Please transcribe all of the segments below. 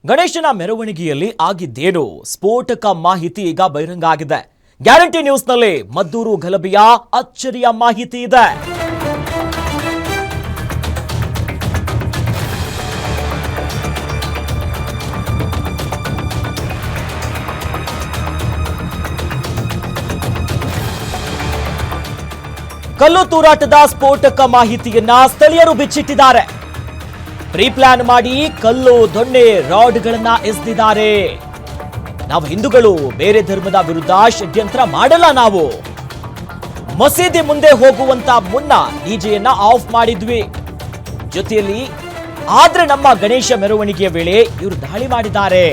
ಗಣೇಶನ ಮೆರವಣಿಗೆಯಲ್ಲಿ ಆಗಿದ್ದೇನು ಸ್ಫೋಟಕ ಮಾಹಿತಿ ಈಗ ಬಹಿರಂಗ ಆಗಿದೆ. ಗ್ಯಾರಂಟಿ ನ್ಯೂಸ್ನಲ್ಲಿ ಮದ್ದೂರು ಗಲಭೆಯ ಅಚ್ಚರಿಯ ಮಾಹಿತಿ ಇದೆ. ಕಲ್ಲು ತೂರಾಟದ ಸ್ಫೋಟಕ ಮಾಹಿತಿಯನ್ನ ಸ್ಥಳೀಯರು ಬಿಚ್ಚಿಟ್ಟಿದ್ದಾರೆ. ಪ್ರೀ ಪ್ಲಾನ್ ಮಾಡಿ ಕಲ್ಲು ದೊಣ್ಣೆ ರಾಡ್ಗಳನ್ನ ಎಸೆದಿದ್ದಾರೆ. ನಾವು ಹಿಂದೂಗಳು ಬೇರೆ ಧರ್ಮದ ವಿರುದ್ಧ ಷಡ್ಯಂತ್ರ ಮಾಡಲ್ಲ. ನಾವು ಮಸೀದಿ ಮುಂದೆ ಹೋಗುವಂತ ಮುನ್ನ ಡಿಜೆಯನ್ನ ಆಫ್ ಮಾಡಿದ್ವಿ ಜೊತೆಯಲ್ಲಿ. ಆದ್ರೆ ನಮ್ಮ ಗಣೇಶ ಮೆರವಣಿಗೆಯ ವೇಳೆ ಇವರು ದಾಳಿ ಮಾಡಿದ್ದಾರೆ.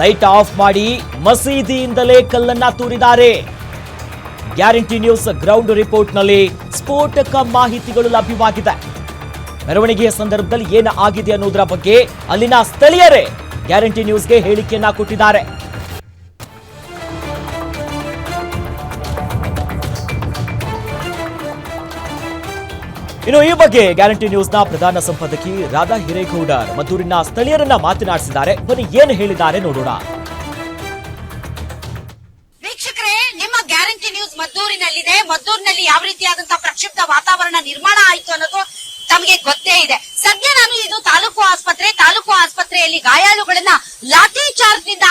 ಲೈಟ್ ಆಫ್ ಮಾಡಿ ಮಸೀದಿಯಿಂದಲೇ ಕಲ್ಲನ್ನ ತೂರಿದ್ದಾರೆ. ಗ್ಯಾರಂಟಿ ನ್ಯೂಸ್ ಗ್ರೌಂಡ್ ರಿಪೋರ್ಟ್ನಲ್ಲಿ ಸ್ಫೋಟಕ ಮಾಹಿತಿಗಳು ಲಭ್ಯವಾಗಿದೆ. ಮೆರವಣಿಗೆಯ ಸಂದರ್ಭದಲ್ಲಿ ಏನು ಆಗಿದೆ ಅನ್ನೋದರ ಬಗ್ಗೆ ಅಲ್ಲಿನ ಸ್ಥಳೀಯರೇ ಗ್ಯಾರಂಟಿ ನ್ಯೂಸ್ಗೆ ಹೇಳಿಕೆಯನ್ನ ಕೊಟ್ಟಿದ್ದಾರೆ. ಇನ್ನು ಈ ಬಗ್ಗೆ ಗ್ಯಾರಂಟಿ ನ್ಯೂಸ್ನ ಪ್ರಧಾನ ಸಂಪಾದಕಿ ರಾಧಾ ಹಿರೇಗೌಡರ್ ಮದ್ದೂರಿನ ಸ್ಥಳೀಯರನ್ನ ಮಾತನಾಡಿಸಿದ್ದಾರೆ. ಬನ್ನಿ ಏನು ಹೇಳಿದ್ದಾರೆ ನೋಡೋಣ. ವೀಕ್ಷಕರೇ, ನಿಮ್ಮ ಗ್ಯಾರಂಟಿ ನ್ಯೂಸ್ ಮದ್ದೂರಿನಲ್ಲಿದೆ. ಮದ್ದೂರಿನಲ್ಲಿ ಯಾವ ರೀತಿಯಾದಂತಹ ಪ್ರಕ್ಷುಬ್ಧ ವಾತಾವರಣ ನಿರ್ಮಾಣ ಆಯಿತು ಅನ್ನೋದು ತಮಗೆ ಗೊತ್ತೇ ಇದೆ. ಸದ್ಯ ನಾನು ಇದು ತಾಲೂಕು ಆಸ್ಪತ್ರೆಯಲ್ಲಿ ಗಾಯಾಳುಗಳನ್ನ ಲಾಠಿ ಚಾರ್ಜ್ ನಿಂದ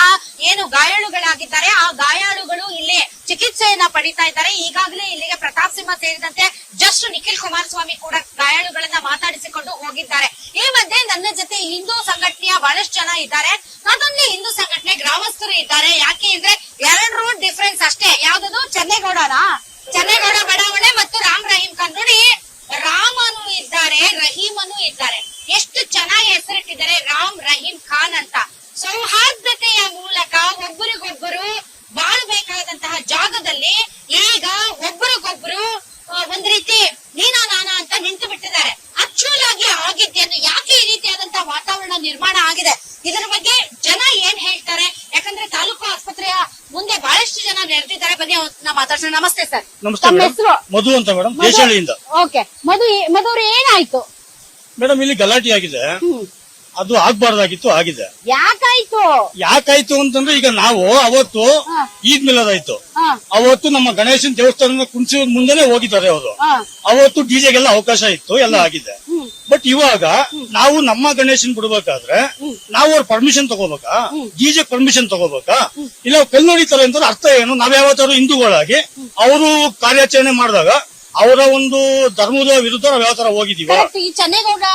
ಏನು ಗಾಯಾಳುಗಳಾಗಿದ್ದಾರೆ ಆ ಗಾಯಾಳುಗಳು ಇಲ್ಲಿ ಚಿಕಿತ್ಸೆಯನ್ನ ಪಡಿತಾ ಇದ್ದಾರೆ. ಈಗಾಗಲೇ ಇಲ್ಲಿಗೆ ಪ್ರತಾಪ್ ಸಿಂಹ ಸೇರಿದಂತೆ ಜಸ್ಟ್ ನಿಖಿಲ್ ಕುಮಾರಸ್ವಾಮಿ ಕೂಡ ಗಾಯಾಳುಗಳನ್ನ ಮಾತಾಡಿಸಿಕೊಂಡು ಹೋಗಿದ್ದಾರೆ. ಈ ಮಧ್ಯೆ ನನ್ನ ಜೊತೆ ಹಿಂದೂ ಸಂಘಟನೆಯ ಬಹಳಷ್ಟು ಜನ ಇದ್ದಾರೆ. ಅದೊಂದು ಹಿಂದೂ ಸಂಘಟನೆ ಗ್ರಾಮಸ್ಥರು ಇದ್ದಾರೆ. ಯಾಕೆ ಅಂದ್ರೆ 2 ರೂಟ್ ಡಿಫರೆನ್ಸ್ ಅಷ್ಟೇ. ಯಾವ್ದು ಚೆನ್ನೇಗೌಡ ಬಡಾವಣೆ ಮತ್ತು ರಾಮ್ ರಹೀಂ ಖಾನ್. ನೋಡಿ, ರಾಮನು ಇದ್ದಾರೆ, ರಹೀಮನು ಇದ್ದಾರೆ. ಎಷ್ಟು ಚೆನ್ನಾಗಿ ಹೆಸರಿಟ್ಟಿದ್ದಾರೆ ರಾಮ್ ರಹೀಂ ಖಾನ್ ಅಂತ. ಸೌಹಾರ್ದತೆಯ ಮೂಲಕ ಒಬ್ಬರಿಗೊಬ್ಬರು ಬಾಳ್ಬೇಕಾದಂತಹ ಜಾಗದಲ್ಲಿ ಈಗ ಒಬ್ಬರಿಗೊಬ್ಬರು ಒಂದ್ ರೀತಿ ನೀನಾ ನಾನಾ ಅಂತ ನಿಂತು ಬಿಟ್ಟಿದ್ದಾರೆ. ಆಕ್ಚುಲ್ ಆಗಿ ಆಗಿದ್ದೇನು, ಯಾಕೆ ಈ ರೀತಿಯಾದಂತಹ ವಾತಾವರಣ ನಿರ್ಮಾಣ ಆಗಿದೆ, ಇದರ ಬಗ್ಗೆ ಜನ ಏನ್ ಹೇಳ್ತಾರೆ? ಯಾಕಂದ್ರೆ ತಾಲೂಕು ಆಸ್ಪತ್ರೆಯ ಮುಂದೆ ಬಹಳಷ್ಟು ಜನ ನೆರೆದಿದ್ದಾರೆ. ಬನ್ನಿ ನಾವು ಮಾತಾಡ್ಸೋಣ. ನಮಸ್ತೆ ಸರ್, ನಮ್ಮ ಹೆಸರು ಮಧು ಅಂತ ಮೇಡಮ್, ದೇಶಾಳಿಯಿಂದ. ಓಕೆ, ಮಧು ಏನಾಯ್ತು ಮೇಡಮ್? ಇಲ್ಲಿ ಗಲಾಟೆ ಆಗಿದೆ, ಅದು ಆಗ್ಬಾರ್ದಾಗಿತ್ತು, ಆಗಿದೆ. ಯಾಕಾಯ್ತು ಅಂತಂದ್ರೆ ಈಗ ನಾವು ಅವತ್ತು ಈದ್ ಮಿಲಾದಾಯ್ತು, ಅವತ್ತು ನಮ್ಮ ಗಣೇಶನ್ ದೇವಸ್ಥಾನ ಕುಣಿಸಿ ಮುಂದೆನೆ ಹೋಗಿದ್ದಾರೆ ಅವರು. ಅವತ್ತು ಡಿಜೆಗೆಲ್ಲ ಅವಕಾಶ ಇತ್ತು, ಎಲ್ಲ ಆಗಿದೆ. ಬಟ್ ಇವಾಗ ನಾವು ನಮ್ಮ ಗಣೇಶನ್ ಬಿಡ್ಬೇಕಾದ್ರೆ ನಾವು ಅವ್ರ ಪರ್ಮಿಷನ್ ತಗೋಬೇಕಾ? ಡಿಜೆ ಪರ್ಮಿಷನ್ ತಗೋಬೇಕಾ? ಇಲ್ಲ ಕಲ್ಲು ಹೊಡಿತಾರೆ ಅಂತ ಅರ್ಥ ಏನು? ನಾವ್ ಯಾವತ್ತಾರು ಹಿಂದೂಗಳಾಗಿ ಅವರು ಕಾರ್ಯಾಚರಣೆ ಮಾಡಿದಾಗ ಅವರ ಒಂದು ಧರ್ಮದ ವಿರುದ್ಧ ನಾವ್ ಯಾವ ತರ ಹೋಗಿದೀವಿ? ಈ ಚೆನ್ನೇಗೌಡ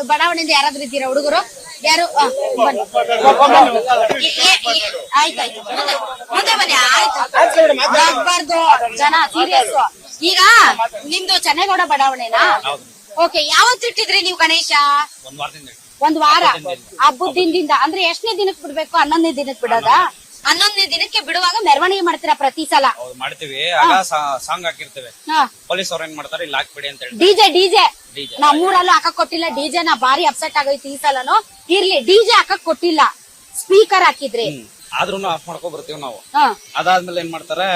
ಬಡಾವಣೆಯಿಂದ ಯಾರಾದ್ರೂ ಇದ್ದೀರಾ ಹುಡುಗರು? ಯಾರು? ಆಯ್ತಾಯ್ತು, ಮುಂದೆ ಬನ್ನಿ. ಆಯ್ತು, ಜನ ಸೀರಿಯಸ್. ಈಗ ನಿಮ್ದು ಚೆನ್ನೇಗೌಡ ಬಡಾವಣೆನಾ? ಓಕೆ, ಯಾವತ್ತಿಟ್ಟಿದ್ರಿ ನೀವು ಗಣೇಶ? 1 ವಾರ. ಹಬ್ಬದ ದಿನದಿಂದ ಅಂದ್ರೆ ಎಷ್ಟನೇ ದಿನಕ್ಕೆ ಬಿಡ್ಬೇಕು? 11ನೇ ದಿನಕ್ಕೆ ಬಿಡೋದ? 11ನೇ ದಿನಕ್ಕೆ ಬಿಡುವಾಗ ಮೆರವಣಿಗೆ ಮಾಡ್ತೀರಾ ಪ್ರತಿ ಸಲ? ಮಾಡ್ತೀವಿ. ಆಗ ಸಾಂಗ್ ಹಾಕಿರ್ತೇವೆ. ಪೊಲೀಸ್ ಅವ್ರ ಏನ್ ಮಾಡ್ತಾರೆ, ಇಲ್ಲಿ ಹಾಕ್ಬಿಡಿ ಅಂತ ಹೇಳಿ. ಡಿಜೆ ನಮ್ಮೂರಲ್ಲೂ ಹಾಕಕ್ ಕೊಟ್ಟಿಲ್ಲ. ಡಿಜೆ ನಾ ಬಾರಿ ಅಪ್ಸೆಟ್ ಆಗೋಯ್ತು ಈ ಸಲನು. ಇರ್ಲಿ, ಡಿಜೆ ಹಾಕಕ್ ಕೊಟ್ಟಿಲ್ಲ, ಸ್ಪೀಕರ್ ಹಾಕಿದ್ರಿ. ಆದ್ರೂ ಆಫ್ ಮಾಡ್ಕೊ ಬರ್ತೀವಿ ನಾವು. ಅದಾದ್ಮೇಲೆ ಏನ್ ಮಾಡ್ತಾರೆ,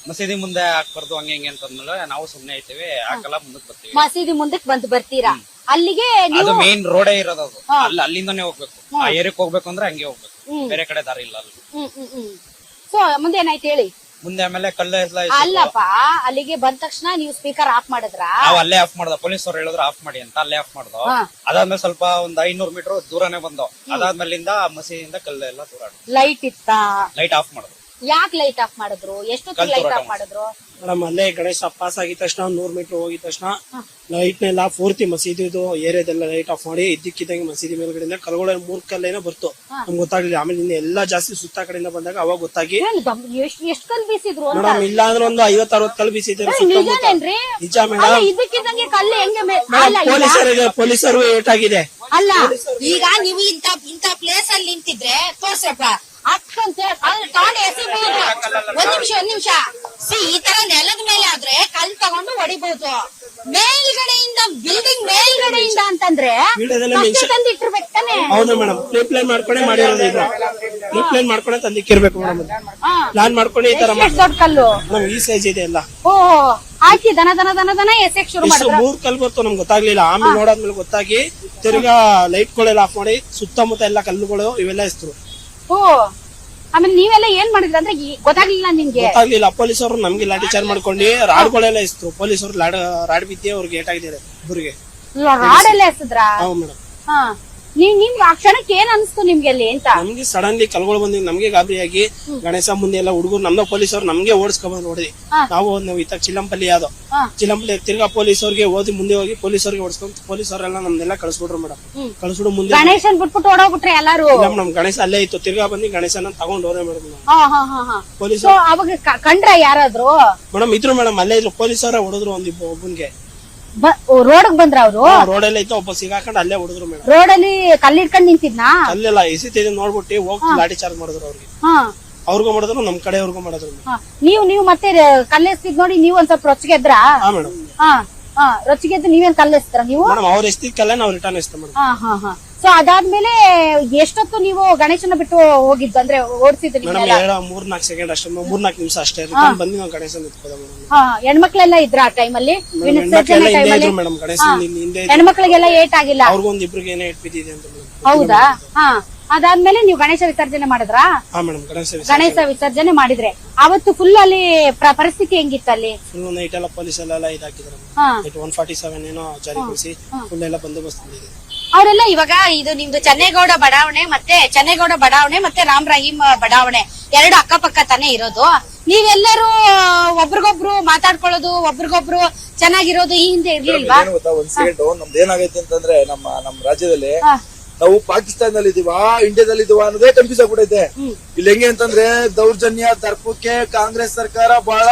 ಮಸೀದಿ ಮುಂದೆ ಹಾಕ್ಬಾರ್ದು ಹಂಗೆ ಹಿಂಗೆ ಅಂತಂದ್ಮೇಲೆ ನಾವು ಸುಮ್ನೆ ಐತಿವಿ, ಹಾಕಲ್ಲ, ಮುಂದಕ್ಕೆ ಬರ್ತೀವಿ. ಮಸೀದಿ ಮುಂದಕ್ಕೆ ಬರ್ತೀರಾ? ಅಲ್ಲಿಗೆ ಅದು ಮೇನ್ ರೋಡೇ ಇರೋದು, ಅದು ಅಲ್ಲಿಂದಾನೇ ಹೋಗ್ಬೇಕು. ಆ ಏರಿಯಾಕ್ ಹೋಗ್ಬೇಕು ಅಂದ್ರೆ ಹಂಗೆ ಹೋಗ್ಬೇಕು, ಬೇರೆ ಕಡೆ ದಾರಿ ಇಲ್ಲ ಅಲ್ಲಿ. ಸೊ ಮುಂದೆ ಏನಾಯ್ತು ಹೇಳಿ? ಮುಂದೆ ಆಮೇಲೆ ಕಲ್ಲು ಅಲ್ಲಪ್ಪ, ಅಲ್ಲಿಗೆ ಬಂದ ತಕ್ಷಣ ನೀವು ಸ್ಪೀಕರ್ ಆಫ್ ಮಾಡಿದ್ರ? ನಾವು ಅಲ್ಲೇ ಆಫ್ ಮಾಡ್ದ. ಪೊಲೀಸ್ ಅವ್ರು ಹೇಳಿದ್ರು ಆಫ್ ಮಾಡಿ ಅಂತ, ಅಲ್ಲೇ ಆಫ್ ಮಾಡ್ದೋ. ಅದಾದ್ಮೇಲೆ ಸ್ವಲ್ಪ ಒಂದ್ 500 ಮೀಟರ್ ದೂರನೇ ಬಂದೋ. ಅದಾದ್ಮೇಲಿಂದ ಮಸೀದಿಯಿಂದ ಕಲ್ಲು ಎಲ್ಲ ದೂರ. ಲೈಟ್ ಇತ್ತ? ಲೈಟ್ ಆಫ್ ಮಾಡಿದ್ರು. ಯಾಕೆ ಲೈಟ್ ಆಫ್ ಮಾಡಿದ್ರು? ಎಷ್ಟೊತ್ತಿಗೆ ಲೈಟ್ ಆಫ್ ಮಾಡಿದ್ರು? ಮೇಡಮ್, ಅಲ್ಲೇ ಗಣೇಶ ಪಾಸ್ ಆಗಿದ ತಕ್ಷಣ 100 ಮೀಟರ್ ಹೋಗಿದ ತಕ್ಷಣ ಲೈಟ್ನೆಲ್ಲ ಪೂರ್ತಿ ಮಸೀದಿದು ಏರಿಯಾದೆಲ್ಲ ಲೈಟ್ ಆಫ್ ಮಾಡಿ ಇದ್ದಕ್ಕಿದ್ದಂಗೆ ಮಸೀದಿ ಮೇಲ್ಗಡೆಯಿಂದ ಕಲ್ಗಳ 3 ಕಲ್ಲೇನೋ ಬರ್ತು, ನಮ್ಗೆ ಗೊತ್ತಾಗ್ಲಿಲ್ಲ. ಆಮೇಲೆ ಇನ್ನು ಎಲ್ಲಾ ಜಾಸ್ತಿ ಸುತ್ತ ಕಡೆಯಿಂದ ಬಂದಾಗ ಅವಾಗ ಗೊತ್ತಾಗಿ ಎಷ್ಟು ಕಲ್ ಬೀಸಿದ್ರು ಮೇಡಮ್? ಇಲ್ಲ ಅಂದ್ರೆ ಒಂದು 50-60 ಕಲ್ ಬೀಸಿದ್ರು. ನಿಜ ಮೇಡಮ್, ಇದ್ದಕ್ಕಿದ್ದಂಗೆ ಕಲ್ಲು ಹೆಂಗೆ? ಪೊಲೀಸರು ಏಟಾಗಿದೆ. ಅಲ್ಲ, ಈಗ ನೀವು ಇಂತ ಪ್ಲೇಸ್ ಅಲ್ಲಿ ನಿಂತಿದ್ರೆ ತೋರ್ಸಪ್ಪ ಒಂದ್ ನಿಮಿಷ ಈ ತರ ನೆಲದ ಮೇಲೆ ಆದ್ರೆ ಕಲ್ ತಗೊಂಡು ಹೊಡಿಬಹುದು. ಮೇಲ್ಗಡೆಯಿಂದ ಬಿಲ್ಡಿಂಗ್ ಮೇಲ್ಗಡೆಯಿಂದ ಅಂತಂದ್ರೆ ತಂದಿಟ್ಟಿರ್ಬೇಕು ತಾನೆ? ಹೌದು ಮೇಡಮ್, ಪ್ಲೇನ್ ಮಾಡ್ಕೊಂಡೆ ಮಾಡಿರೋದು. ಇದು ಪ್ಲೇನ್ ಮಾಡ್ಕೊಂಡೆ ತಂದಿಕ್ಕಿರ್ಬೇಕು ಮೇಡಮ್. ಪ್ಲಾನ್ ಮಾಡ್ಕೊಂಡು ಈ ತರ ದೊಡ್ಡ ಕಲ್ಲು ಈ ಸೈಜ್ ಇದೆ ಎಲ್ಲ. ಓ ಹಾಕಿ ದನ ಎಸೆಕ್ ಶುರು ಮಾಡಿದ್ರು. 3 ಕಲ್ಲು ಬರ್ತು ನಮ್ಗೆ ಗೊತ್ತಾಗ್ಲಿಲ್ಲ. ಆಮೇಲೆ ನೋಡಾದ್ಮೇಲೆ ಗೊತ್ತಾಗಿ ತಿರ್ಗಾ ಲೈಟ್ಗಳೆಲ್ಲ ಆಫ್ ಮಾಡಿ ಸುತ್ತಮುತ್ತ ಎಲ್ಲ ಕಲ್ಲುಗಳು ಇವೆಲ್ಲ ಎಸ್ತರು. ಓ ಆಮೇಲೆ ನೀವೆಲ್ಲ ಏನ್ ಮಾಡಿದ್ರಿ ಅಂದ್ರೆ ಗೊತ್ತಾಗ್ಲಿಲ್ಲ ನಿಮ್ಗೆ? ಗೊತ್ತಾಗ್ಲಿಲ್ಲ. ಪೊಲೀಸರು ನಮ್ಗೆ ಲಾಠಿ ಚಾರ್ಜ್ ಮಾಡ್ಕೊಂಡು ರಾಡ್ಗಳೆಲ್ಲ ಎಸ್ತರು. ಪೊಲೀಸರು ರಾಡ್ ಬಿದ್ದಿ ಅವ್ರಿಗೆ ಏಟಾಗಿದ್ದಾರೆ ಇಬ್ಬರಿಗೆ. ರಾಡ್ ಎಲ್ಲ ಎಸದ್ರ? ಹೌದು ಮೇಡಮ್. ಹಾ ನಿಮ್ಗೆ ಆ ಕ್ಷಣಕ್ಕೆ ಏನ್ ಅನ್ಸ್ತು ನಿಮ್ಗೆ ಅಲ್ಲಿ ಅಂತ? ನಮ್ಗೆ ಸಡನ್ಲಿ ಕಲ್ಗಳು ಬಂದಿವಿ. ನಮ್ಗೆ ಗಾಬರಿಯಾಗಿ ಗಣೇಶ ಮುಂದೆ ಎಲ್ಲ ಹುಡುಗರು ನಮ್ದ ಪೊಲೀಸರು ನಮ್ಗೆ ಓಡಿಸ್ಕೊಂಡ್ ನೋಡಿದ್ವಿ. ನಾವು ಇತ್ತ ಚಿಲ್ಲಂಪಲ್ಲಿ ಯಾವ್ದೋ ಚಿಲ್ಲಂಪಲ್ಲಿ ತಿರ್ಗಾ ಪೊಲೀಸರಿಗೆ ಓದಿ ಮುಂದೆ ಹೋಗಿ ಪೊಲೀಸರಿಗೆ ಓಡಿಸ್ಕೊಂಡ್ ಪೊಲೀಸರೆಲ್ಲ ನಮ್ನೆಲ್ಲ ಕಳ್ಸ್ಬಿಟ್ರು ಮೇಡಮ್. ಕಳ್ಸ್ಬಿಡು ಮುಂದೆ ಗಣೇಶನ್ ಬಿಟ್ಬಿಟ್ಟು ಓಡೋಗ್ಬಿಟ್ರೆ ಎಲ್ಲಾರು? ನಮ್ ಗಣೇಶ ಅಲ್ಲೇ ಇತ್ತು. ತಿರ್ಗಾ ಬಂದು ಗಣೇಶನ ತಗೊಂಡ್ ಹೋದ್ರೆ ಮೇಡಮ್. ಪೊಲೀಸ್ ಅವಾಗ ಕಂಡ್ರ ಯಾರಾದ್ರು? ಮೇಡಮ್ ಇದ್ರು ಮೇಡಮ್, ಅಲ್ಲೇ ಇದ್ರು. ಪೊಲೀಸರ ಹೊಡೆದ್ರು ಒಬ್ಬನ್ಗೆ. ರೋಡ್ ಬಂದ್ರ ಅವ್ರು? ರೋಡಲ್ಲೇ ಇತ್ತು. ಒಬ್ಬ ಸಿಗಾಕೊಂಡು ಅಲ್ಲೇ ಹೊಡೆದ್ರು ಮೇಡಮ್. ರೋಡಲ್ಲಿ ಕಲ್ಲಿಡ್ಕೊಂಡ್ ನಿಂತಿದ್ನಾ? ಅಲ್ಲೆಲ್ಲ ಎಸಿತಿದ್ ನೋಡ್ಬಿಟ್ಟು ಹೋಗಿ ಲಾಠಿ ಚಾರ್ಜ್ ಮಾಡಿದ್ರು ಅವ್ರಿಗೆ. ಅವ್ರಿಗೂ ಮಾಡಿದ್ರು, ನಮ್ ಕಡೆಯವ್ರಿಗೂ ಮಾಡಿದ್ರು. ನೀವು ಮತ್ತೆ ಕಲ್ಲೆಸ್ತಿದ್ ನೋಡಿ ನೀವು ಒಂದ್ ಸ್ವಲ್ಪ ರೊಚ್ಚಿಗೆದ್ರ? ಹಾ ಮೇಡಮ್. ರೊಚ್ಚಿಗೆದ್ದು ನೀವೇನ್ ಕಲ್ಲೆಸ್ತಾರ ನೀವು? ಮೇಡಮ್ ಅವ್ರ ಎಸ್ತಿದ್ ಕಲ್ಲ ನಾವು ರಿಟರ್ನ್ ಎಸ್ತ ಮೇಡಮ್. ಸೊ ಅದಾದ್ಮೇಲೆ ಎಷ್ಟೊತ್ತು ನೀವು ಗಣೇಶನ ಬಿಟ್ಟು ಹೋಗಿದ್ದು ಅಂದ್ರೆ ಓಡಿಸಿದ್ರಿ? ಮೇಡಮ್ 3-4 ಸೆಕೆಂಡ್ ಅಷ್ಟೇ, 3-4 ನಿಮಿಷ ಅಷ್ಟೇ ಬಂದು ನಾವು ಗಣೇಶನ್ ಇಟ್ಕೋದ ಮೇಡಮ್. ಹೆಣ್ಮಕ್ಳೆಲ್ಲ ಇದ್ರ ಆ ಟೈಮಲ್ಲಿ? ಮೇಡಮ್ ಗಣೇಶನ್ ಹಿಂದೆ ಹೆಣ್ಮಕ್ಳಿಗೆಲ್ಲ ಏಟ್ ಆಗಿಲ್ಲ? ಅವ್ರಿಗೊಂದ್ ಇಬ್ರಿಗೆ ಏನೇ ಏಟ್ ಬಿದ್ದಿದೆ ಅಂತ. ಹೌದಾ? ಅದಾದ್ಮೇಲೆ ನೀವು ಗಣೇಶ ವಿಸರ್ಜನೆ ಮಾಡಿದ್ರಾ? ಹಾ ಮೇಡಮ್. ಗಣೇಶ ವಿಸರ್ಜನೆ ಮಾಡಿದ್ರೆ ಅವತ್ತು ಫುಲ್ ಅಲ್ಲಿ ಪರಿಸ್ಥಿತಿ ಹೆಂಗಿತ್ತು ಅಲ್ಲಿ? ಫುಲ್ ನೈಟ್ ಎಲ್ಲ ಪೊಲೀಸ್ ಎಲ್ಲ ಇದಾಕಿದ್ರು. 147 ಏನೋ ಜಾರಿಗೊಳಿಸಿ ಫುಲ್ ಎಲ್ಲ ಬಂದೋಬಸ್ತ್ ಇದೆ. ಅವರೆಲ್ಲ ಇವಾಗ ಇದು ನಿಮ್ದು ಚೆನ್ನೇಗೌಡ ಬಡಾವಣೆ ಮತ್ತೆ ರಾಮ್ ರಹೀಂ ಬಡಾವಣೆ ಎರಡು ಅಕ್ಕಪಕ್ಕ ತಾನೇ ಇರೋದು. ನೀವೆಲ್ಲರೂ ಒಬ್ರಿಗೊಬ್ರು ಮಾತಾಡ್ಕೊಳ್ಳೋದು, ಒಬ್ರಿಗೊಬ್ರು ಚೆನ್ನಾಗಿರೋದು ಈ ಹಿಂದೆ ಇರ್ಲಿಲ್ವಾ? ಒಂದ್ ಸೆಕೆಂಡ್, ನಮ್ದು ಏನಾಗೈತೆ ಅಂತಂದ್ರೆ ನಮ್ಮ ರಾಜ್ಯದಲ್ಲಿ ನಾವು ಪಾಕಿಸ್ತಾನದಲ್ಲಿ ಇದೀವ ಇಂಡಿಯಾದಲ್ಲಿ ಇದೀವ ಅನ್ನೋದೇ ಕನ್ಫ್ಯೂಸ್ ಆಗ್ಬಿಟ್ಟೈತೆ. ಇಲ್ಲಿ ಹೆಂಗೆ ಅಂತಂದ್ರೆ ದೌರ್ಜನ್ಯ ದರ್ಪಕ್ಕೆ ಕಾಂಗ್ರೆಸ್ ಸರ್ಕಾರ ಬಹಳ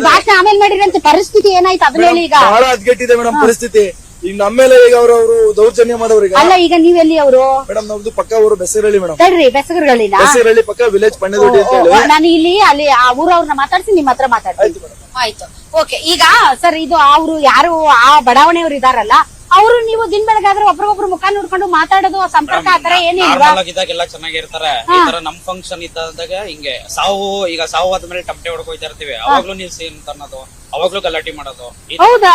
ಭಾಷಣ ಆಮೇಲೆ ಮಾಡಿರಂತ ಪರಿಸ್ಥಿತಿ ಏನಾಯ್ತು ಅದನ್ನ ಹೇಳಿ. ಈಗ ಬಹಳ ಹದ್ಗೆಟ್ಟಿದೆ ಮೇಡಮ್ ಪರಿಸ್ಥಿತಿ. ಈಗ ನಮ್ಮೇಲೆ ಈಗ ಅವರು ದೌರ್ಜನ್ಯ ಮಾಡೋರಿಗೆ. ಅಲ್ಲ ಈಗ ನೀವೆಲ್ಲಿ ಅವರು? ಮೇಡಮ್ ನಮ್ದು ಪಕ್ಕ ಊರು ಬೆಸರಳ್ಳಿ ಮೇಡಮ್. ಬೆಸರಳ್ಳಿ ಪಕ್ಕ ವಿಲೇಜ್ ಪಣ್ಣದೊಡ್ಡಿ ಅಂತ ಹೇಳಿ. ನಾನು ಇಲ್ಲಿ ಅಲ್ಲಿ ಆ ಊರವ್ರನ್ನ ಮಾತಾಡ್ಸಿ ನಿಮ್ಮ ಹತ್ರ ಮಾತಾಡ್ತೀನಿ. ಆಯ್ತು, ಓಕೆ. ಈಗ ಸರ್ ಇದು ಅವ್ರು ಯಾರು ಆ ಬಡಾವಣೆಯವ್ರು ಇದಾರಲ್ಲ, ಅವರು ನೀವು ದಿನ ಬೆಳಗಾದ್ರೆ ಒಬ್ರಿಗೊಬ್ರು ಮುಖ ನೋಡ್ಕೊಂಡು ಮಾತಾಡೋದು ಸಂಪರ್ಕ ಆತರ ಏನಿಲ್ವಾ? ಇದ್ದಾಗೆಲ್ಲ ಚೆನ್ನಾಗಿರ್ತಾರೆ. ಈ ತರ ನಮ್ ಫಂಕ್ಷನ್ ಇದ್ದಾಗ ಹಿಂಗೆ ಸಾವು ಆದ್ಮೇಲೆ ಟಮಟೆ ಹೊಡ್ಕೊಯ್ತಾ ಇರ್ತೀವಿ. ಅವಾಗ್ಲೂ ನೀವು ಸೇಮ್ ಅನ್ನೋದು, ಅವಾಗ್ಲೂ ಗಲಾಟೆ ಮಾಡೋದು. ಹೌದಾ?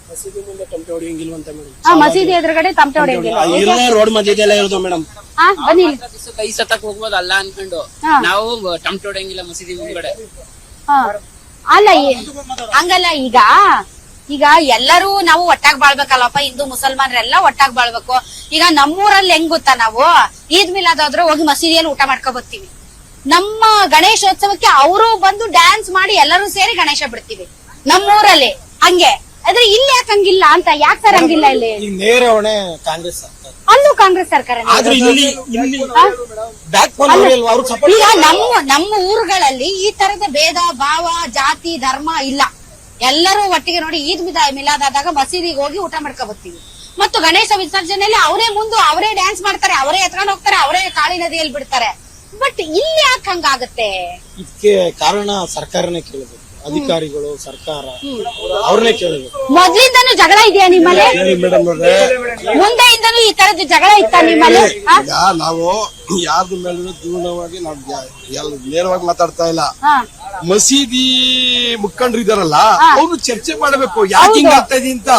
ಮಸೀದಿ ಮುಂದೆ ಟಮಟೆ ಹೊಡಿಯಂಗಿಲ್ವಂತ ಮೇಡಮ್. ಮಸೀದಿ ಎದುರುಗಡೆ ಟಮಟೆ ಹೊಡೆಯಂಗಿಲ್ಲ? ರೋಡ್ ಮಧ್ಯದೆಲ್ಲ ಇರೋದು ಮೇಡಮ್. ಬನ್ನಿ ಕೈ ಸತ್ತಕ್ ಹೋಗ್ಬೋದು ಅಲ್ಲ ಅನ್ಕೊಂಡು ನಾವು ಟಮಟೆ ಹೊಡೆಯಂಗಿಲ್ಲ ಮಸೀದಿ ಮುಂದ್ಗಡೆ. ಅಲ್ಲ ಹಂಗಲ್ಲ, ಈಗ ಎಲ್ಲರೂ ನಾವು ಒಟ್ಟಾಗಿ ಬಾಳ್ಬೇಕಲ್ಲಪ್ಪ. ಹಿಂದೂ ಮುಸಲ್ಮಾನರೆಲ್ಲ ಒಟ್ಟಾಗಿ ಬಾಳ್ಬೇಕು. ಈಗ ನಮ್ಮೂರಲ್ಲಿ ಹೆಂಗ್ ಗೊತ್ತಾ, ನಾವು ಈದ್ ಮಿಲಾದಾದ್ರೆ ಹೋಗಿ ಮಸೀದಿಯಲ್ಲಿ ಊಟ ಮಾಡ್ಕೊ ಬರ್ತೀವಿ. ನಮ್ಮ ಗಣೇಶೋತ್ಸವಕ್ಕೆ ಅವರು ಬಂದು ಡ್ಯಾನ್ಸ್ ಮಾಡಿ ಎಲ್ಲರೂ ಸೇರಿ ಗಣೇಶ ಬಿಡ್ತೀವಿ ನಮ್ಮೂರಲ್ಲಿ. ಹಂಗೆ ಆದ್ರೆ ಇಲ್ಲಿ ಯಾಕೆ ಹಂಗಿಲ್ಲ ಅಂತ? ಯಾಕೆ ಸರ್ ಹಂಗಿಲ್ಲ ಇಲ್ಲಿ? ನೇರ ಹೊಣೆ ಕಾಂಗ್ರೆಸ್ ಸರ್ಕಾರ. ಅಲ್ಲೂ ಕಾಂಗ್ರೆಸ್ ಸರ್ಕಾರ. ಈಗ ನಮ್ಮ ಊರುಗಳಲ್ಲಿ ಈ ತರದ ಭೇದ ಭಾವ ಜಾತಿ ಧರ್ಮ ಇಲ್ಲ. ಎಲ್ಲರೂ ಒಟ್ಟಿಗೆ ನೋಡಿ ಈದ್ ಮಿಲಾದಾದಾಗ ಮಸೀದಿಗೆ ಹೋಗಿ ಊಟ ಮಾಡ್ಕೊ ಬರ್ತೀವಿ. ಮತ್ತು ಗಣೇಶ ವಿಸರ್ಜನೆಯಲ್ಲಿ ಅವರೇ ಅವರೇ ಡ್ಯಾನ್ಸ್ ಮಾಡ್ತಾರೆ, ಅವರೇ ಎತ್ಕೊಂಡು ಹೋಗ್ತಾರೆ, ಅವರೇ ಕಾಳಿ ನದಿಯಲ್ಲಿ ಬಿಡ್ತಾರೆ. ಬಟ್ ಇಲ್ಲಿ ಯಾಕೆ ಹಂಗಾಗತ್ತೆ? ಇದಕ್ಕೆ ಕಾರಣ ಸರ್ಕಾರನೇ ಕೇಳಬೇಕು, ಅಧಿಕಾರಿಗಳು, ಸರ್ಕಾರ ಅವ್ರನ್ನೇ ಕೇಳಬೇಕು. ಮೊದ್ಲಿಂದನೂ ಜಗಳ ಇದೆಯಾ ನಿಮ್ಮಲ್ಲಿ? ಮುಂದೆಯಿಂದನೂ ಈ ತರದ ಜಗಳ ಇತ್ತ ನಿಮ್ಮಲ್ಲಿ? ನಾವು ಯಾರ್ದು ಮೇಲೆ ದೂರವಾಗಿ ನಾವು ನೇರವಾಗಿ ಮಾತಾಡ್ತಾ ಇಲ್ಲ. ಮಸೀದಿ ಮುಖಂಡರು ಇದಾರಲ್ಲ, ಅವ್ರು ಚರ್ಚೆ ಮಾಡಬೇಕು ಯಾಕೆ ಹಿಂಗ ಆಗ್ತಾ ಇದೆ ಅಂತ.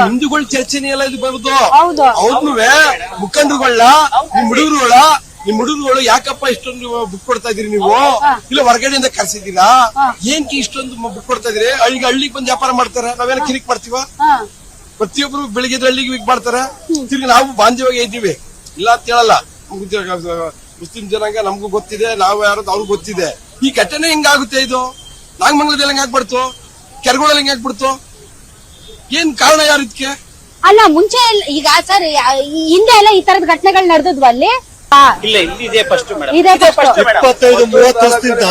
ಹಿಂದೂಗಳ ಚರ್ಚೆನೇ ಎಲ್ಲ ಇದು ಬರುದು. ಅವ್ರನ್ನೂ ಮುಖಂಡರುಗಳನ್ನ ನಿಮ್ ಹುಡುಗರುಗಳು ಯಾಕಪ್ಪ ಇಷ್ಟೊಂದು ಬುಕ್ ಕೊಡ್ತಾ ಇದೀರಿ ನೀವು? ಇಲ್ಲ ಹೊರಗಡೆಯಿಂದ ಕರ್ಸಿದ್ದೀರಾ? ಏನ್ಕಿ ಇಷ್ಟೊಂದು ಬುಕ್ ಕೊಡ್ತಾ ಇದೀರಿ? ಈಗ ಹಳ್ಳಿಗೆ ಬಂದು ವ್ಯಾಪಾರ ಮಾಡ್ತಾರ, ನಾವೇನ ಕಿರಿಕ್ ಮಾಡ್ತೀವ? ಪ್ರತಿಯೊಬ್ರು ಬೆಳಿಗ್ಗೆ ಹಳ್ಳಿಗೆ ವೀಕ್ ಮಾಡ್ತಾರ. ತಿರ್ಗಿ ನಾವು ಬಾಂಧವ್ಯ ಇದ್ದೀವಿ, ಇಲ್ಲ ಅಂತ ಹೇಳಲ್ಲ. ಮುಸ್ಲಿಂ ಜನಾಂಗ ನಮಗೂ ಗೊತ್ತಿದೆ, ನಾವು ಯಾರು ಅವ್ರಿಗೆ ಗೊತ್ತಿದೆ. ಈ ಘಟನೆ ಹೆಂಗಾಗುತ್ತೆ? ಇದು ನಾಗಮಂಗಲದಲ್ಲಿ ಹೆಂಗ್ ಆಗ್ಬಿಡ್ತು, ಕೆರಗೋಳಲ್ಲಿ ಹೆಂಗ್ ಆಗ್ಬಿಡ್ತು? ಏನ್ ಕಾರಣ ಯಾರು ಇದಕ್ಕೆ? ಅಲ್ಲ ಮುಂಚೆ ಈಗ ಸರ್ ಹಿಂದೆ ಎಲ್ಲ ಈ ತರದ ಘಟನೆಗಳು ನಡೆದದ್ವು ಅಲ್ಲಿ? ಇಲ್ಲ, ಇದೇ ಫಸ್ಟ್ ಮೇಡಮ್. 25-30 ವರ್ಷದಿಂದ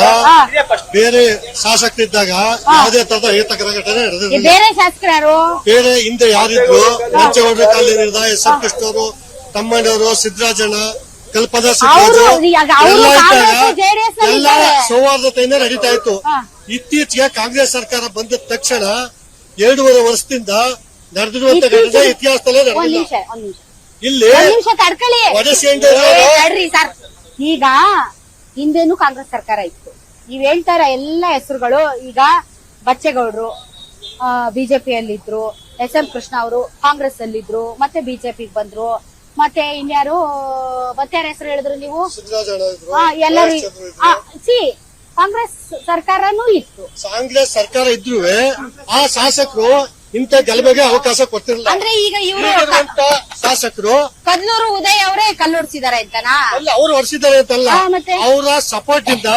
ಬೇರೆ ಶಾಸಕರಿದ್ದಾಗ ಯಾವುದೇ ತರದ ಏತಕರ ಘಟನೆ ನಡೆದಿಲ್ಲ. ಬೇರೆ ಶಾಸಕರು ಬೇರೆ ಹಿಂದೆ ಯಾರಿದ್ರು, ಮಂಚೇಗೌಡರ ಕಾಲದಿಂದ ಎಸ್ ಎಂ ಕೃಷ್ಣವರು, ತಮ್ಮಣ್ಣವರು, ಸಿದ್ದರಾಜಣ್ಣ, ಕಲ್ಪನಾ ಸಿದ್ದರಾಜು ಎಲ್ಲ ಸೌಹಾರ್ದತೆಯಿಂದ ನಡೀತಾ ಇತ್ತು. ಇತ್ತೀಚೆಗೆ ಕಾಂಗ್ರೆಸ್ ಸರ್ಕಾರ ಬಂದ ತಕ್ಷಣ 2.5 ವರ್ಷದಿಂದ ನಡೆದಿರುವಂತ ಘಟನೆ ಇತಿಹಾಸದಲ್ಲೇ ನಡೆದಿಲ್ಲ. ಇಲ್ಲಿ ಸರ್ ಈಗ ಹಿಂದೇನು ಕಾಂಗ್ರೆಸ್ ಸರ್ಕಾರ ಇತ್ತು. ನೀವ್ ಹೇಳ್ತಾರ ಎಲ್ಲಾ ಹೆಸರುಗಳು. ಈಗ ಬಚ್ಚೇಗೌಡರು ಬಿಜೆಪಿಯಲ್ಲಿದ್ರು, ಎಸ್.ಎಂ. ಕೃಷ್ಣ ಅವರು ಕಾಂಗ್ರೆಸ್ ಅಲ್ಲಿದ್ರು, ಮತ್ತೆ ಬಿಜೆಪಿಗೆ ಬಂದ್ರು, ಮತ್ತೆ ಇನ್ಯಾರು ಮತ್ತೆ ಯಾರ ಹೆಸರು ಹೇಳಿದ್ರು ನೀವು? ಎಲ್ಲರೂ ಕಾಂಗ್ರೆಸ್ ಸರ್ಕಾರನೂ ಇತ್ತು. ಕಾಂಗ್ರೆಸ್ ಸರ್ಕಾರ ಇದ್ರು ಆ ಶಾಸಕರು ಇಂಥ ಗೆಲುವಿಗೆ ಅವಕಾಶ ಕೊಟ್ಟಿರಲಿಲ್ಲ. ಅಂದ್ರೆ ಈಗ ಇವರು ಶಾಸಕರು ಕದ್ಲೂರು ಉದಯ್ ಅವರೇ ಕಲ್ಲೊಡ್ಸಿದಾರೆ ಅಂತನಾ? ಅಲ್ಲ, ಅವ್ರು ಹೊಡ್ಸಿದ್ದಾರೆ ಅಂತಲ್ಲ, ಮತ್ತೆ? ಅವರ ಸಪೋರ್ಟ್ ಇಂದ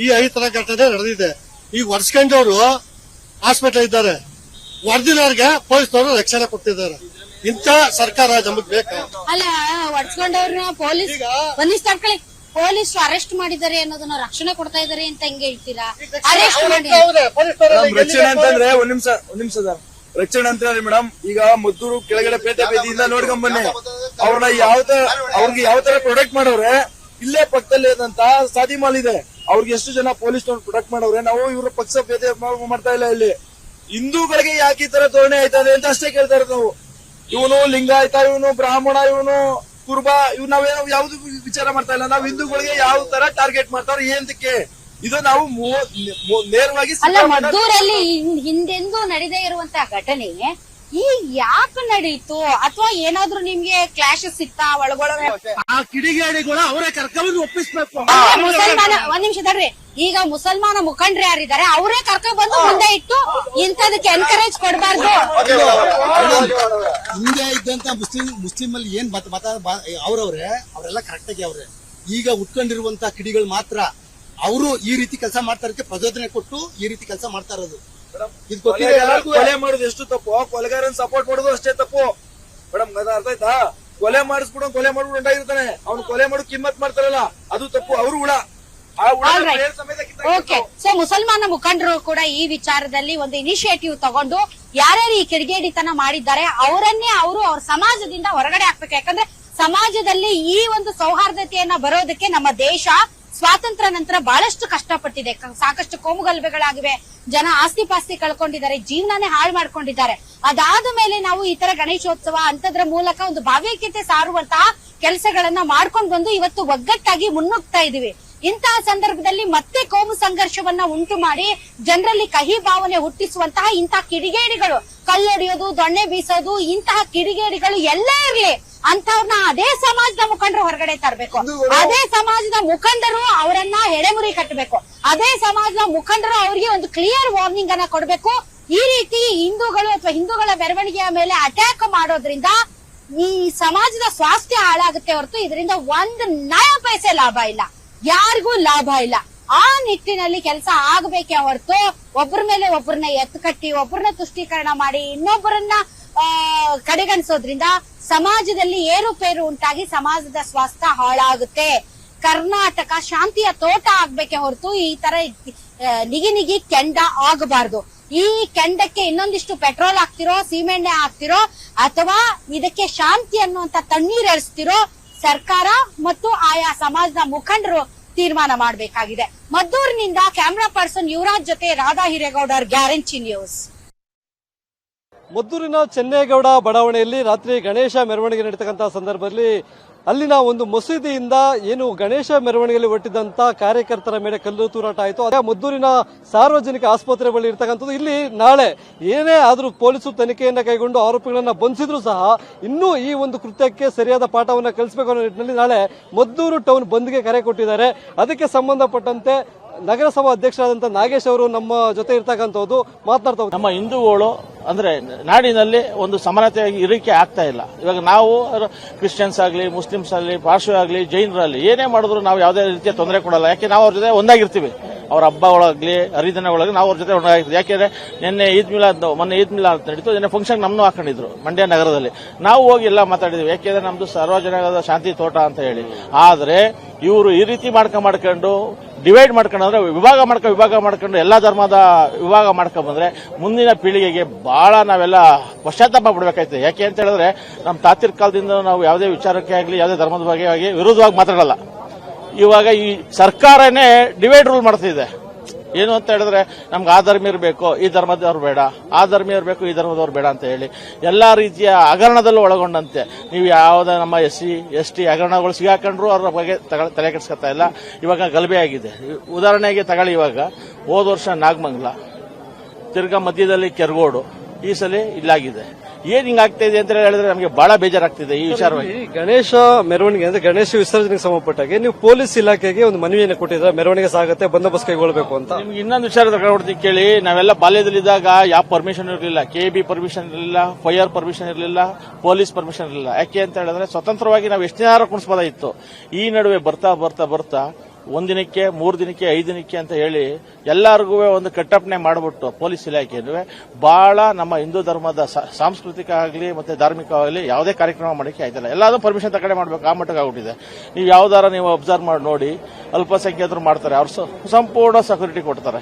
ಈ 5 ತರ ಘಟನೆ ನಡೆದಿದೆ. ಈಗ ವರ್ಷಕೊಂಡವರು ಹಾಸ್ಪಿಟಲ್ ಇದ್ದಾರೆ, ವರ್ದಿನವ್ರಿಗೆ ಪೊಲೀಸ್ನವರು ರಕ್ಷಣೆ ಕೊಟ್ಟಿದ್ದಾರೆ. ಇಂಥ ಸರ್ಕಾರ ನಮಗ್ ಬೇಕಾ? ಅಲ್ಲ, ಹೊಡ್ಸ್ಕೊಂಡವ್ರನ್ನ ಪೊಲೀಸ್ ಬಂಧಿಸ್ತಾಡ್ಕೊಳ್ಳಿ, ಪೊಲೀಸ್ ಅರೆಸ್ಟ್ ಮಾಡಿದ್ದಾರೆ ಅನ್ನೋದನ್ನ ರಕ್ಷಣೆ ಕೊಡ್ತಾ ಇದಾರೆ ಅಂತ ಹೆಂಗೆ ಹೇಳ್ತೀರಾ? ಅರೆಸ್ಟ್ ಮಾಡಿ ರಕ್ಷಣೆ ಅಂತಂದ್ರೆ ಒಂದ್ ನಿಮಿಷ ರಕ್ಷಣೆ ಅಂತ ಹೇಳಿ ಮೇಡಮ್, ಈಗ ಮದ್ದೂರು ಕೆಳಗಡೆ ಪೇಟೆ ಬೀದಿಯಿಂದ ನೋಡ್ಕೊಂಡ್ ಬನ್ನಿ, ಅವ್ರನ್ನ ಅವ್ರಿಗೆ ಯಾವ ತರ ಪ್ರೊಟೆಕ್ಟ್ ಮಾಡವ್ರೆ. ಇಲ್ಲೇ ಪಕ್ಕದಲ್ಲಿ ಇದಂತ ಸಾದಿ ಮಾಲ್ ಇದೆ, ಅವ್ರಿಗೆ ಎಷ್ಟು ಜನ ಪೊಲೀಸ್ನವ್ರು ಪ್ರೊಟೆಕ್ಟ್ ಮಾಡವ್ರೆ. ನಾವು ಇವ್ರ ಪಕ್ಷ ಭೇದ ಮಾಡ್ತಾ ಇಲ್ಲ. ಇಲ್ಲಿ ಹಿಂದೂಗಳಿಗೆ ಯಾಕೆ ಈ ತರ ಧೋರಣೆ ಆಯ್ತದೆ ಅಂತ ಅಷ್ಟೇ ಕೇಳ್ತಾ ಇರೋದು ನಾವು. ಇವನು ಲಿಂಗಾಯತ, ಇವನು ಬ್ರಾಹ್ಮಣ, ಇವನು ಕುರ್ಬಾ, ಇವ್ ನಾವೇನೋ ಯಾವ್ದು ವಿಚಾರ ಮಾಡ್ತಾ ಇಲ್ಲ. ನಾವು ಹಿಂದೂಗಳಿಗೆ ಯಾವ ತರ ಟಾರ್ಗೆಟ್ ಮಾಡ್ತಾರೆ ಏನಕ್ಕೆ ಇದು ನಾವು ನೇರವಾಗಿ ಅಲ್ಲ, ಮದ್ದೂರಲ್ಲಿ ಹಿಂದೆಂದೂ ನಡೆದೇ ಇರುವಂತಹ ಘಟನೆ ಈಗ ಯಾಕೆ ನಡೀತು? ಅಥವಾ ಏನಾದ್ರೂ ನಿಮ್ಗೆ ಕ್ಲಾಶಸ್ ಇತ್ತಾ ಒಳಗೊಳಗೆ? ಆ ಕಿಡಿಗೇಡಿಗಳು ಅವರೇ ಕರ್ಕೊಂಡು ಒಪ್ಪಿಸ್ಬೇಕು. ಒಂದ್ ನಿಮಿಷ ತಡ್ರಿ, ಈಗ ಮುಸಲ್ಮಾನ ಮುಖಂಡ್ರು ಯಾರಿದ್ದಾರೆ ಅವರೇ ಕರ್ಕೊಂಡ್ ಬಂದು ಮುಂದೆ ಇಟ್ಟು ಇಂಥದಕ್ಕೆ ಎನ್ಕರೇಜ್ ಕೊಡಬಾರ್ದು. ಹಿಂದೆ ಇದ್ದಂತ ಮುಸ್ಲಿಂ ಅಲ್ಲಿ ಏನ್ ಅವ್ರವ್ರೆ ಅವರೆಲ್ಲ ಕರೆಕ್ಟ್ ಆಗಿ ಅವ್ರೆ. ಈಗ ಉಟ್ಕೊಂಡಿರುವಂತ ಕಿಡಿಗಳು ಮಾತ್ರ ಅವರು ಈ ರೀತಿ ಕೆಲಸ ಮಾಡ್ತಾ ಇರೋದಕ್ಕೆ ಪ್ರಚೋದನೆ ಕೊಟ್ಟು ಈ ರೀತಿ ಕೆಲಸ ಮಾಡ್ತಾ ಇರೋದು. ಕೊಲೆ ಮಾಡೋದು ಎಷ್ಟು ತಪ್ಪು, ಕೊಲೆಗಾರನ್ ಸಪೋರ್ಟ್ ಮಾಡೋದು ಅಷ್ಟೇ ತಪ್ಪು ಮೇಡಮ್. ಅರ್ಥ ಆಯ್ತಾ? ಕೊಲೆ ಮಾಡಿಸ್ಬಿಡೋ ಕೊಲೆ ಮಾಡ್ಬಿಟ್ಟು ಉಂಟಾಗಿರ್ತಾನೆ, ಅವ್ನು ಕೊಲೆ ಮಾಡೋ ಕಿಮ್ಮತ್ ಮಾಡ್ತಾರಲ್ಲ ಅದು ತಪ್ಪು. ಅವರು ಹುಳ ಓಕೆ. ಸೊ ಮುಸಲ್ಮಾನ ಮುಖಂಡರು ಕೂಡ ಈ ವಿಚಾರದಲ್ಲಿ ಒಂದು ಇನಿಷಿಯೇಟಿವ್ ತಗೊಂಡು ಯಾರ್ಯಾರು ಈ ಕಿಡಿಗೇಡಿತನ ಮಾಡಿದ್ದಾರೆ ಅವರನ್ನೇ ಅವ್ರ ಸಮಾಜದಿಂದ ಹೊರಗಡೆ ಹಾಕ್ಬೇಕು. ಯಾಕಂದ್ರೆ ಸಮಾಜದಲ್ಲಿ ಈ ಒಂದು ಸೌಹಾರ್ದತೆಯನ್ನ ಬರೋದಕ್ಕೆ ನಮ್ಮ ದೇಶ ಸ್ವಾತಂತ್ರ್ಯ ನಂತರ ಬಹಳಷ್ಟು ಕಷ್ಟಪಟ್ಟಿದೆ. ಸಾಕಷ್ಟು ಕೋಮುಗಲಭೆಗಳಾಗಿವೆ, ಜನ ಆಸ್ತಿ ಪಾಸ್ತಿ ಕಳ್ಕೊಂಡಿದ್ದಾರೆ, ಜೀವನನೇ ಹಾಳು ಮಾಡ್ಕೊಂಡಿದ್ದಾರೆ. ಅದಾದ ಮೇಲೆ ನಾವು ಈ ತರ ಗಣೇಶೋತ್ಸವ ಅಂತದ್ರ ಮೂಲಕ ಒಂದು ಭಾವೈಕ್ಯತೆ ಸಾರುವಂತಹ ಕೆಲಸಗಳನ್ನ ಮಾಡ್ಕೊಂಡು ಬಂದು ಇವತ್ತು ಒಗ್ಗಟ್ಟಾಗಿ ಮುನ್ನುಗ್ತಾ ಇದೀವಿ. ಇಂತಹ ಸಂದರ್ಭದಲ್ಲಿ ಮತ್ತೆ ಕೋಮು ಸಂಘರ್ಷವನ್ನ ಉಂಟು ಮಾಡಿ ಜನರಲ್ಲಿ ಕಹಿ ಭಾವನೆ ಹುಟ್ಟಿಸುವಂತಹ ಇಂತಹ ಕಿಡಿಗೇಡಿಗಳು, ಕಲ್ಲೊಡೆಯೋದು, ದೊಣ್ಣೆ ಬೀಸೋದು, ಇಂತಹ ಕಿಡಿಗೇಡಿಗಳು ಎಲ್ಲೇ ಇರ್ಲಿ ಅಂತವ್ರನ್ನ ಅದೇ ಸಮಾಜದ ಮುಖಂಡರು ಹೊರಗಡೆ ತರಬೇಕು. ಅದೇ ಸಮಾಜದ ಮುಖಂಡರು ಅವರನ್ನ ಎಡೆಮುರಿ ಕಟ್ಟಬೇಕು. ಅದೇ ಸಮಾಜದ ಮುಖಂಡರು ಅವರಿಗೆ ಒಂದು ಕ್ಲಿಯರ್ ವಾರ್ನಿಂಗ್ ಅನ್ನ ಕೊಡಬೇಕು. ಈ ರೀತಿ ಹಿಂದೂಗಳು ಅಥವಾ ಹಿಂದೂಗಳ ಮೆರವಣಿಗೆಯ ಮೇಲೆ ಅಟ್ಯಾಕ್ ಮಾಡೋದ್ರಿಂದ ಈ ಸಮಾಜದ ಸ್ವಾಸ್ಥ್ಯ ಹಾಳಾಗುತ್ತೆ ಹೊರತು ಇದರಿಂದ ಒಂದು ನಯ ಪೈಸೆ ಲಾಭ ಇಲ್ಲ, ಯಾರಿಗೂ ಲಾಭ ಇಲ್ಲ. ಆ ನಿಟ್ಟಿನಲ್ಲಿ ಕೆಲಸ ಆಗಬೇಕೇ ಹೊರತು ಒಬ್ಬರ ಮೇಲೆ ಒಬ್ಬರನ್ನ ಎತ್ತು ಕಟ್ಟಿ ಒಬ್ಬರನ್ನ ತುಷ್ಟೀಕರಣ ಮಾಡಿ ಇನ್ನೊಬ್ಬರನ್ನ ಕಡೆಗಣಿಸೋದ್ರಿಂದ ಸಮಾಜದಲ್ಲಿ ಏರುಪೇರು ಉಂಟಾಗಿ ಸಮಾಜದ ಸ್ವಾಸ್ಥ್ಯ ಹಾಳಾಗುತ್ತೆ. ಕರ್ನಾಟಕ ಶಾಂತಿಯ ತೋಟ ಆಗ್ಬೇಕೆ ಹೊರತು ಈ ತರ ನಿಗಿ ಕೆಂಡ ಆಗಬಾರ್ದು. ಈ ಕೆಂಡಕ್ಕೆ ಇನ್ನೊಂದಿಷ್ಟು ಪೆಟ್ರೋಲ್ ಹಾಕ್ತಿರೋ, ಸೀಮೆಣ್ಣೆ ಹಾಕ್ತಿರೋ, ಅಥವಾ ಇದಕ್ಕೆ ಶಾಂತಿ ಅನ್ನುವಂತ ತಣ್ಣೀರ್ ಎಳಿಸ್ತಿರೋ ಸರ್ಕಾರ ಮತ್ತು ಆಯಾ ಸಮಾಜದ ಮುಖಂಡರು ತೀರ್ಮಾನ ಮಾಡಬೇಕಾಗಿದೆ. ಮದ್ದೂರಿನಿಂದ ಕ್ಯಾಮೆರಾ ಪರ್ಸನ್ ಯುವರಾಜ್ ಜೊತೆ ರಾಧಾ ಹಿರೇಗೌಡರ್, ಗ್ಯಾರಂಟಿ ನ್ಯೂಸ್. ಮದ್ದೂರಿನ ಚೆನ್ನೇಗೌಡ ಬಡಾವಣೆಯಲ್ಲಿ ರಾತ್ರಿ ಗಣೇಶ ಮೆರವಣಿಗೆ ನಡೀತಕ್ಕಂತಹ ಸಂದರ್ಭದಲ್ಲಿ ಅಲ್ಲಿನ ಒಂದು ಮಸೀದಿಯಿಂದ ಏನು ಗಣೇಶ ಮೆರವಣಿಗೆಯಲ್ಲಿ ಒಟ್ಟಿದ್ದಂತ ಕಾರ್ಯಕರ್ತರ ಮೇಲೆ ಕಲ್ಲು ತೂರಾಟ ಆಯಿತು. ಅದೇ ಮದ್ದೂರಿನ ಸಾರ್ವಜನಿಕ ಆಸ್ಪತ್ರೆ ಬಳಿ ಇರ್ತಕ್ಕಂಥದ್ದು. ಇಲ್ಲಿ ನಾಳೆ ಏನೇ ಆದರೂ ಪೊಲೀಸರು ತನಿಖೆಯನ್ನ ಕೈಗೊಂಡು ಆರೋಪಿಗಳನ್ನ ಬಂಧಿಸಿದ್ರು ಸಹ ಇನ್ನೂ ಈ ಒಂದು ಕೃತ್ಯಕ್ಕೆ ಸರಿಯಾದ ಪಾಠವನ್ನು ಕಲಿಸಬೇಕು ಅನ್ನೋ ನಿಟ್ಟಿನಲ್ಲಿ ನಾಳೆ ಮದ್ದೂರು ಟೌನ್ ಬಂದ್ಗೆ ಕರೆ ಕೊಟ್ಟಿದ್ದಾರೆ. ಅದಕ್ಕೆ ಸಂಬಂಧಪಟ್ಟಂತೆ ನಗರಸಭಾ ಅಧ್ಯಕ್ಷರಾದಂತಹ ನಾಗೇಶ್ ಅವರು ನಮ್ಮ ಜೊತೆ ಇರ್ತಕ್ಕಂಥದ್ದು ಮಾತನಾಡ್ತಾ. ನಮ್ಮ ಹಿಂದೂಗಳು ಅಂದ್ರೆ ನಾಡಿನಲ್ಲಿ ಒಂದು ಸಮಾನತೆಯಾಗಿ ಇರಿಕೆ ಆಗ್ತಾ ಇಲ್ಲ. ಇವಾಗ ನಾವು ಕ್ರಿಶ್ಚಿಯನ್ಸ್ ಆಗಲಿ, ಮುಸ್ಲಿಮ್ಸ್ ಆಗಲಿ, ಪಾರ್ಶ್ವ ಆಗಲಿ, ಜೈನರಲ್ಲಿ ಏನೇ ಮಾಡಿದ್ರು ನಾವು ಯಾವುದೇ ರೀತಿಯ ತೊಂದರೆ ಕೊಡಲ್ಲ. ಯಾಕೆ ನಾವು ಅವ್ರ ಜೊತೆ ಒಂದಾಗಿರ್ತೀವಿ. ಅವ್ರ ಹಬ್ಬಗಳಾಗ್ಲಿ ಹರಿದಿನಗಳಾಗಲಿ ನಾವು ಅವ್ರ ಜೊತೆ ಒಂದಾಗಿರ್ತೀವಿ. ಯಾಕೆಂದ್ರೆ ಮೊನ್ನೆ ಈದ್ ಮಿಲಾದ್ ನಡೀತು, ನಿನ್ನೆ ಫಂಕ್ಷನ್ ನಮ್ಮನ್ನು ಹಾಕೊಂಡಿದ್ರು ಮಂಡ್ಯ ನಗರದಲ್ಲಿ. ನಾವು ಹೋಗಿ ಎಲ್ಲ ಮಾತಾಡಿದ್ವಿ, ಯಾಕೆಂದ್ರೆ ನಮ್ದು ಸಾರ್ವಜನಿಕದ ಶಾಂತಿ ತೋಟ ಅಂತ ಹೇಳಿ. ಆದ್ರೆ ಇವರು ಈ ರೀತಿ ಮಾಡ್ಕೊಂಡು ಡಿವೈಡ್ ಮಾಡ್ಕೊಂಡ್ರೆ ವಿಭಾಗ ಮಾಡ್ಕೊಂಡು ಎಲ್ಲಾ ಧರ್ಮದ ವಿಭಾಗ ಮಾಡ್ಕೊಂಡ್ ಬಂದ್ರೆ ಮುಂದಿನ ಪೀಳಿಗೆಗೆ ಬಹಳ ನಾವೆಲ್ಲ ಪಶ್ಚಾತ್ತಾಪ ಪಡ್ಬೇಕಾಯ್ತದೆ. ಯಾಕೆ ಅಂತ ಹೇಳಿದ್ರೆ ನಮ್ಮ ತಾತಿರ್ ಕಾಲದಿಂದ ನಾವು ಯಾವುದೇ ವಿಚಾರಕ್ಕೆ ಆಗಲಿ ಯಾವುದೇ ಧರ್ಮದ ಬಗ್ಗೆ ಆಗಿ ವಿರೋಧವಾಗಿ ಮಾತಾಡಲ್ಲ. ಇವಾಗ ಈ ಸರ್ಕಾರನೇ ಡಿವೈಡ್ ರೂಲ್ ಮಾಡ್ತಿದೆ. ಏನು ಅಂತ ಹೇಳಿದ್ರೆ ನಮ್ಗೆ ಆ ಧರ್ಮ ಇರಬೇಕು, ಈ ಧರ್ಮದವ್ರು ಬೇಡ, ಆ ಧರ್ಮ ಇರಬೇಕು, ಈ ಧರ್ಮದವ್ರು ಬೇಡ ಅಂತ ಹೇಳಿ ಎಲ್ಲಾ ರೀತಿಯ ಹಗರಣದಲ್ಲೂ ಒಳಗೊಂಡಂತೆ ನೀವು ಯಾವುದೇ ನಮ್ಮ SC ಹಗರಣಗಳು ಸಿಗಾಕೊಂಡ್ರು ಅವ್ರ ಬಗ್ಗೆ ತಲೆ ಕೆಡಿಸ್ಕೊತಾ ಇಲ್ಲ. ಇವಾಗ ಗಲಭೆ ಆಗಿದೆ. ಉದಾಹರಣೆಗೆ ತಗೊಳ್ಳಿ, ಇವಾಗ ಹೋದ ವರ್ಷ ನಾಗಮಂಗಲ ತಿರ್ಗಾ ಮಧ್ಯದಲ್ಲಿ ಕೆರಗೋಡು, ಈ ಸಲ ಇಲ್ಲಾಗಿದೆ. ಏನ್ ಹಿಂಗಾಗ್ತಾ ಇದೆ ಅಂತ ಹೇಳಿದ್ರೆ ನಮಗೆ ಬಹಳ ಬೇಜಾರಾಗ್ತಿದೆ ಈ ವಿಚಾರವಾಗಿ. ಈ ಗಣೇಶ ಮೆರವಣಿಗೆ ಅಂದ್ರೆ ಗಣೇಶ ವಿಸರ್ಜನೆಗೆ ಸಂಬಂಧಪಟ್ಟಾಗೆ ನೀವು ಪೊಲೀಸ್ ಇಲಾಖೆಗೆ ಒಂದು ಮನವಿಯನ್ನು ಕೊಟ್ಟಿದ್ರೆ ಮೆರವಣಿಗೆ ಸಾಗುತ್ತೆ, ಬಂದೋಬಸ್ತ್ ಕೈಗೊಳ್ಳಬೇಕು ಅಂತ. ನಿಮ್ಗೆ ಇನ್ನೊಂದು ವಿಚಾರ ತಗೊಂಡ್ಬಿಡ್ತೀನಿ ಕೇಳಿ. ನಾವೆಲ್ಲ ಬಾಲ್ಯದಲ್ಲಿದ್ದಾಗ ಯಾವ ಪರ್ಮಿಷನ್ ಇರಲಿಲ್ಲ, KB ಪರ್ಮಿಷನ್ ಇರಲಿಲ್ಲ, ಫೈರ್ ಪರ್ಮಿಷನ್ ಇರಲಿಲ್ಲ, ಪೊಲೀಸ್ ಪರ್ಮಿಷನ್ ಇರಲಿಲ್ಲ. ಯಾಕೆ ಅಂತ ಹೇಳಿದ್ರೆ ಸ್ವತಂತ್ರವಾಗಿ ನಾವು ಎಷ್ಟು ದಿನ ಕುಣಿಸಬಹುದಾಗಿತ್ತು. ಈ ನಡುವೆ ಬರ್ತಾ ಬರ್ತಾ ಬರ್ತಾ 1 ದಿನಕ್ಕೆ 3 ದಿನಕ್ಕೆ 5 ದಿನಕ್ಕೆ ಅಂತ ಹೇಳಿ ಎಲ್ಲರಿಗೂ ಒಂದು ಕಟ್ಟಪ್ಪಣೆ ಮಾಡಿಬಿಟ್ಟು ಪೊಲೀಸ್ ಇಲಾಖೆಯನ್ನು ಬಹಳ ನಮ್ಮ ಹಿಂದೂ ಧರ್ಮದ ಸಾಂಸ್ಕೃತಿಕ ಆಗಲಿ ಮತ್ತೆ ಧಾರ್ಮಿಕವಾಗಲಿ ಯಾವುದೇ ಕಾರ್ಯಕ್ರಮ ಮಾಡೋಕ್ಕೆ ಆಯ್ತಲ್ಲ. ಎಲ್ಲಾದ್ರೂ ಪರ್ಮಿಷನ್ ತಗೊಂಡೆ ಮಾಡಬೇಕು, ಆ ಮಟ್ಟಕ್ಕೆ ಆಗ್ಬಿಟ್ಟಿದೆ. ನೀವು ಯಾವ್ದಾರ ನೀವು ಅಬ್ಸರ್ವ್ ಮಾಡಿ ನೋಡಿ, ಅಲ್ಪಸಂಖ್ಯಾತರು ಮಾಡ್ತಾರೆ, ಅವ್ರು ಸಂಪೂರ್ಣ ಸೆಕ್ಯೂರಿಟಿ ಕೊಡ್ತಾರೆ.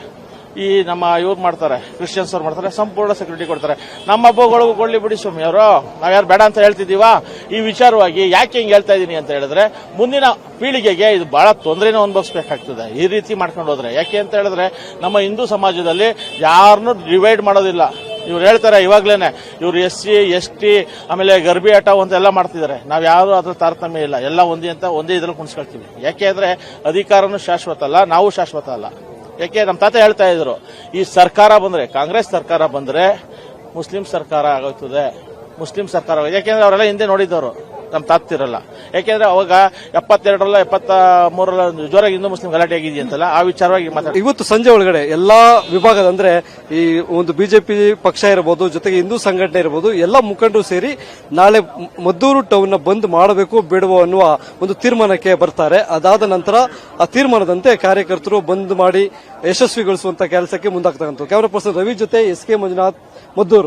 ಈ ನಮ್ಮ ಇವ್ರು ಮಾಡ್ತಾರೆ, ಕ್ರಿಶ್ಚಿಯನ್ಸ್ ಅವ್ರು ಮಾಡ್ತಾರೆ, ಸಂಪೂರ್ಣ ಸೆಕ್ಯೂರಿಟಿ ಕೊಡ್ತಾರೆ. ನಮ್ಮ ಹಬ್ಬಗಳಿಗೂ ಕೊಡ್ಲಿ ಬಿಡಿ ಸ್ವಾಮಿ ಅವರು, ನಾವ್ಯಾರು ಬೇಡ ಅಂತ ಹೇಳ್ತಿದೀವಾ? ಈ ವಿಚಾರವಾಗಿ ಯಾಕೆ ಹಿಂಗ್ ಹೇಳ್ತಾ ಇದೀನಿ ಅಂತ ಹೇಳಿದ್ರೆ, ಮುಂದಿನ ಪೀಳಿಗೆಗೆ ಇದು ಬಹಳ ತೊಂದರೆನ ಅನುಭವಿಸಬೇಕಾಗ್ತದೆ ಈ ರೀತಿ ಮಾಡ್ಕೊಂಡು ಹೋದ್ರೆ. ಯಾಕೆ ಅಂತ ಹೇಳಿದ್ರೆ ನಮ್ಮ ಹಿಂದೂ ಸಮಾಜದಲ್ಲಿ ಯಾರನ್ನೂ ಡಿವೈಡ್ ಮಾಡೋದಿಲ್ಲ. ಇವ್ರು ಹೇಳ್ತಾರೆ ಇವಾಗ್ಲೇನೆ, ಇವ್ರು SC ST ಆಮೇಲೆ ಗರ್ಭಿ ಆಟ ಅಂತೆಲ್ಲ ಮಾಡ್ತಿದ್ದಾರೆ. ನಾವ್ ಯಾರು ಅದ್ರ ತಾರತಮ್ಯ ಇಲ್ಲ, ಎಲ್ಲ ಒಂದೇ ಅಂತ ಒಂದೇ ಇದ್ರಲ್ಲಿ ಕುಣಿಸ್ಕೊಳ್ತೀವಿ. ಯಾಕೆ ಅಂದ್ರೆ ಅಧಿಕಾರನೂ ಶಾಶ್ವತ ಅಲ್ಲ, ನಾವು ಶಾಶ್ವತ ಅಲ್ಲ. ಯಾಕೆ ನಮ್ಮ ತಾತ ಹೇಳ್ತಾ ಇದ್ರು, ಈ ಸರ್ಕಾರ ಬಂದ್ರೆ, ಕಾಂಗ್ರೆಸ್ ಸರ್ಕಾರ ಬಂದ್ರೆ ಮುಸ್ಲಿಂ ಸರ್ಕಾರ ಆಗೋಯ್ತದೆ, ಮುಸ್ಲಿಂ ಸರ್ಕಾರ. ಯಾಕೆಂದ್ರೆ ಅವರೆಲ್ಲ ಹಿಂದೆ ನೋಡಿದವರು, ನಮ್ಮ ತಾತಿರಲ್ಲ. ಯಾಕೆಂದ್ರೆ ಅವಾಗ 72 73 ಜೋರಾಗಿ ಹಿಂದೂ ಮುಸ್ಲಿಂ ಗಲಾಟೆ ಆಗಿದೆಯಂತಲ್ಲ, ಆ ವಿಚಾರವಾಗಿ ಮಾತಾಡ. ಇವತ್ತು ಸಂಜೆ ಒಳಗಡೆ ಎಲ್ಲಾ ವಿಭಾಗದ ಅಂದ್ರೆ ಈ ಒಂದು ಬಿಜೆಪಿ ಪಕ್ಷ ಇರಬಹುದು, ಜೊತೆಗೆ ಹಿಂದೂ ಸಂಘಟನೆ ಇರಬಹುದು, ಎಲ್ಲ ಮುಖಂಡರು ಸೇರಿ ನಾಳೆ ಮದ್ದೂರು ಟೌನ್ ನ ಬಂದ್ ಮಾಡಬೇಕು ಬೇಡವೋ ಅನ್ನುವ ಒಂದು ತೀರ್ಮಾನಕ್ಕೆ ಬರ್ತಾರೆ. ಅದಾದ ನಂತರ ಆ ತೀರ್ಮಾನದಂತೆ ಕಾರ್ಯಕರ್ತರು ಬಂದ್ ಮಾಡಿ ಯಶಸ್ವಿಗೊಳಿಸುವಂತ ಕೆಲಸಕ್ಕೆ ಮುಂದಾಗ್ತಕ್ಕಂಥ. ಕ್ಯಾಮರಾ ಪರ್ಸನ್ ರವಿ ಜೊತೆ SK ಮಂಜುನಾಥ್, ಮದ್ದೂರು.